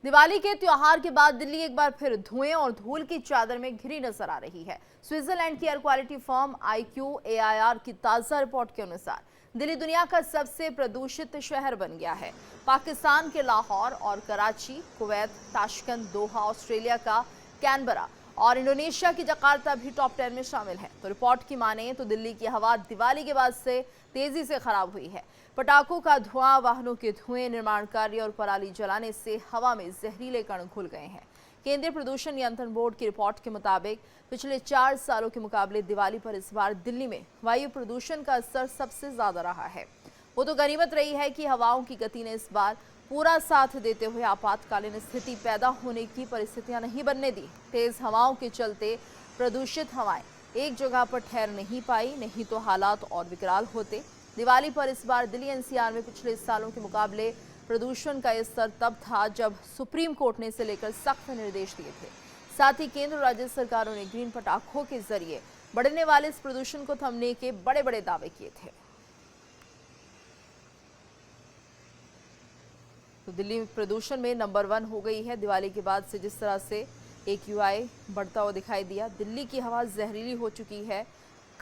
दिवाली के त्योहार के बाद दिल्ली एक बार फिर धुएं और धूल की चादर में घिरी नजर आ रही है। स्विट्जरलैंड की एयर क्वालिटी फर्म IQAIR की ताजा रिपोर्ट के अनुसार दिल्ली दुनिया का सबसे प्रदूषित शहर बन गया है। पाकिस्तान के लाहौर और कराची, कुवैत, ताशकंद, दोहा, ऑस्ट्रेलिया का कैनबरा और इंडोनेशिया की जकार्ता भी टॉप 10 में शामिल है। तो रिपोर्ट की माने तो दिल्ली की हवा दिवाली के बाद से तेजी से खराब हुई है। पटाखों का धुआं, वाहनों के धुएं, निर्माण कार्य और पराली जलाने से हवा में जहरीले कण घुल गए हैं। केंद्रीय प्रदूषण नियंत्रण बोर्ड की रिपोर्ट के मुताबिक पिछले 4 सालों के मुकाबले दिवाली पर इस बार दिल्ली में वायु प्रदूषण का असर सबसे ज्यादा रहा है। वो तो गनीमत रही है कि हवाओं की गति ने इस बार पूरा साथ देते हुए आपातकालीन स्थिति पैदा होने की परिस्थितियां नहीं बनने दी। तेज हवाओं के चलते प्रदूषित हवाएं एक जगह पर ठहर नहीं पाई, नहीं तो हालात और विकराल होते। दिवाली पर इस बार दिल्ली NCR में पिछले सालों के मुकाबले प्रदूषण का स्तर तब था जब सुप्रीम कोर्ट ने इसे लेकर सख्त निर्देश दिए थे। साथ ही केंद्र और राज्य सरकारों ने ग्रीन पटाखों के जरिए बढ़ने वाले इस प्रदूषण को थमने के बड़े बड़े दावे किए थे। तो दिल्ली प्रदूषण में नंबर 1 हो गई है। दिवाली के बाद से जिस तरह से AQI बढ़ता हुआ दिखाई दिया, दिल्ली की हवा जहरीली हो चुकी है।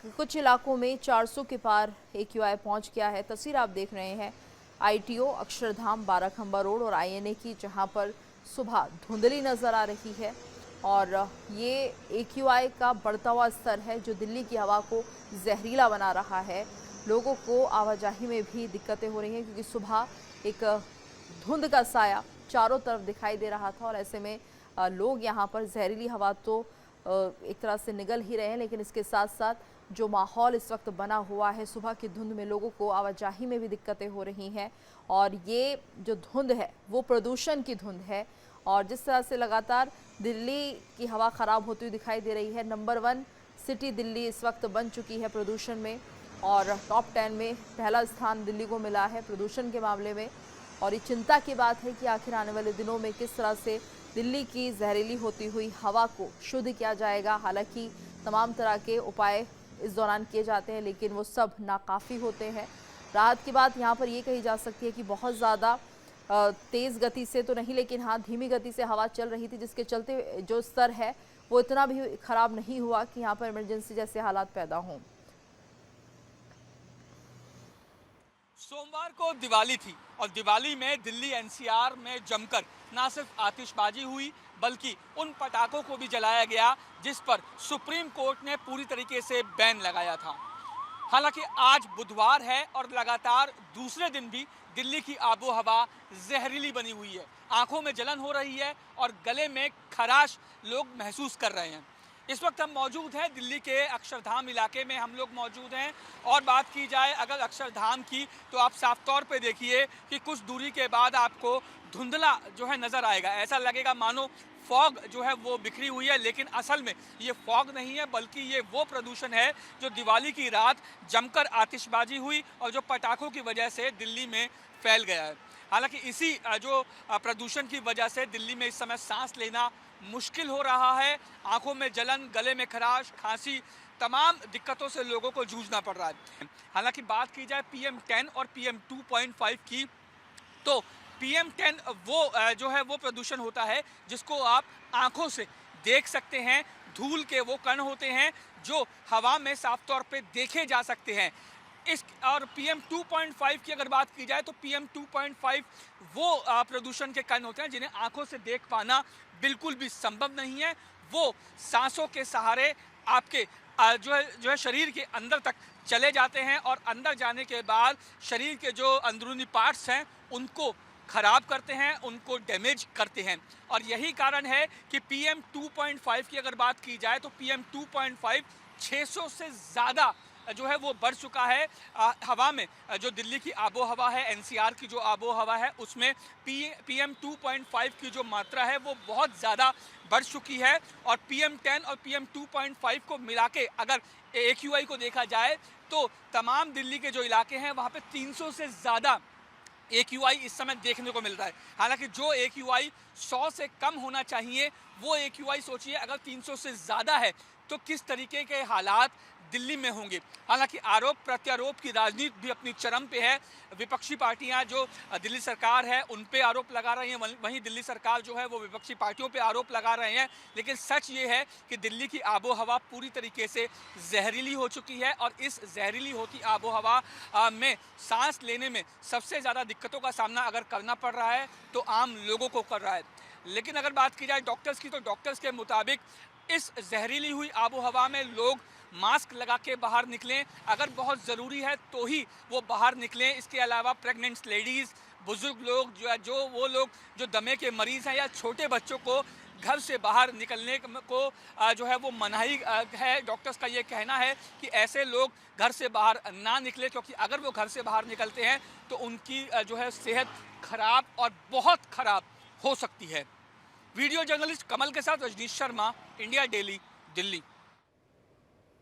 कुछ इलाकों में 400 के पार AQI पहुंच गया है। तस्वीर आप देख रहे हैं ITO, अक्षरधाम, बाराखंबा रोड और INA की, जहां पर सुबह धुंधली नजर आ रही है। और ये AQI का बढ़ता हुआ स्तर है जो दिल्ली की हवा को जहरीला बना रहा है। लोगों को आवाजाही में भी दिक्कतें हो रही हैं क्योंकि सुबह एक धुंध का साया चारों तरफ दिखाई दे रहा था और ऐसे में लोग यहाँ पर जहरीली हवा तो एक तरह से निगल ही रहे हैं, लेकिन इसके साथ साथ जो माहौल इस वक्त बना हुआ है, सुबह की धुंध में लोगों को आवाजाही में भी दिक्कतें हो रही हैं। और ये जो धुंध है वो प्रदूषण की धुंध है। और जिस तरह से लगातार दिल्ली की हवा ख़राब होती हुई दिखाई दे रही है, नंबर 1 सिटी दिल्ली इस वक्त बन चुकी है प्रदूषण में और टॉप 10 में पहला स्थान दिल्ली को मिला है प्रदूषण के मामले में। और ये चिंता की बात है कि आखिर आने वाले दिनों में किस तरह से दिल्ली की जहरीली होती हुई हवा को शुद्ध किया जाएगा। हालांकि तमाम तरह के उपाय इस दौरान किए जाते हैं, लेकिन वो सब नाकाफ़ी होते हैं। राहत की बात यहाँ पर ये कही जा सकती है कि बहुत ज़्यादा तेज़ गति से तो नहीं, लेकिन हाँ धीमी गति से हवा चल रही थी, जिसके चलते जो स्तर है वो इतना भी ख़राब नहीं हुआ कि यहाँ पर इमरजेंसी जैसे हालात पैदा हों। सोमवार को दिवाली थी और दिवाली में दिल्ली NCR में जमकर ना सिर्फ आतिशबाजी हुई बल्कि उन पटाखों को भी जलाया गया जिस पर सुप्रीम कोर्ट ने पूरी तरीके से बैन लगाया था। हालांकि आज बुधवार है और लगातार दूसरे दिन भी दिल्ली की आबो हवा जहरीली बनी हुई है। आंखों में जलन हो रही है और गले में खराश लोग महसूस कर रहे हैं। इस वक्त हम मौजूद हैं दिल्ली के अक्षरधाम इलाके में, हम लोग मौजूद हैं। और बात की जाए अगर अक्षरधाम की तो आप साफ तौर पे देखिए कि कुछ दूरी के बाद आपको धुंधला जो है नज़र आएगा। ऐसा लगेगा मानो फॉग जो है वो बिखरी हुई है, लेकिन असल में ये फॉग नहीं है बल्कि ये वो प्रदूषण है जो दिवाली की रात जमकर आतिशबाजी हुई और जो पटाखों की वजह से दिल्ली में फैल गया है। हालांकि इसी जो प्रदूषण की वजह से दिल्ली में इस समय सांस लेना मुश्किल हो रहा है। आंखों में जलन, गले में खराश, खांसी, तमाम दिक्कतों से लोगों को जूझना पड़ रहा है। हालांकि बात की जाए PM10 और PM2.5 की, तो PM10 वो जो है वो प्रदूषण होता है जिसको आप आंखों से देख सकते हैं। धूल के वो कण होते हैं जो हवा में साफ तौर पे देखे जा सकते हैं। इस और PM2.5 की अगर बात की जाए तो PM2.5 वो प्रदूषण के कण होते हैं जिन्हें आंखों से देख पाना बिल्कुल भी संभव नहीं है। वो सांसों के सहारे आपके जो है शरीर के अंदर तक चले जाते हैं और अंदर जाने के बाद शरीर के जो अंदरूनी पार्ट्स हैं उनको खराब करते हैं, उनको डैमेज करते हैं। और यही कारण है कि PM2.5 की अगर बात की जाए तो PM2.5 600 से ज़्यादा जो है वो बढ़ चुका है। हवा में जो दिल्ली की आबो हवा है, NCR की जो आबो हवा है, उसमें PM2.5 की जो मात्रा है वो बहुत ज़्यादा बढ़ चुकी है। और PM10 और PM2.5 को मिला के अगर AQI को देखा जाए तो तमाम दिल्ली के जो इलाके हैं वहाँ पे 300 से ज़्यादा AQI इस समय देखने को मिल रहा है। हालांकि जो AQI 100 से कम होना चाहिए वो AQI सोचिए अगर 300 से ज़्यादा है तो किस तरीके के हालात दिल्ली में होंगे। हालांकि आरोप प्रत्यारोप की राजनीति भी अपनी चरम पे है। विपक्षी पार्टियां जो दिल्ली सरकार है उन पे आरोप लगा रही हैं, वहीं दिल्ली सरकार जो है वो विपक्षी पार्टियों पे आरोप लगा रहे हैं। लेकिन सच ये है कि दिल्ली की आबो हवा पूरी तरीके से जहरीली हो चुकी है और इस जहरीली होती आबो हवा में सांस लेने में सबसे ज़्यादा दिक्कतों का सामना अगर करना पड़ रहा है तो आम लोगों को कर रहा है। लेकिन अगर बात की जाए डॉक्टर्स की, तो डॉक्टर्स के मुताबिक इस जहरीली हुई आबो हवा में लोग मास्क लगा के बाहर निकलें, अगर बहुत ज़रूरी है तो ही वो बाहर निकलें। इसके अलावा प्रेग्नेंट लेडीज़, बुजुर्ग लोग वो लोग जो दमे के मरीज़ हैं या छोटे बच्चों को घर से बाहर निकलने को जो है वो मनाही है। डॉक्टर्स का ये कहना है कि ऐसे लोग घर से बाहर ना निकले, क्योंकि अगर वो घर से बाहर निकलते हैं तो उनकी जो है सेहत खराब और बहुत खराब हो सकती है। वीडियो जर्नलिस्ट कमल के साथ रजनीश शर्मा, इंडिया डेली, दिल्ली।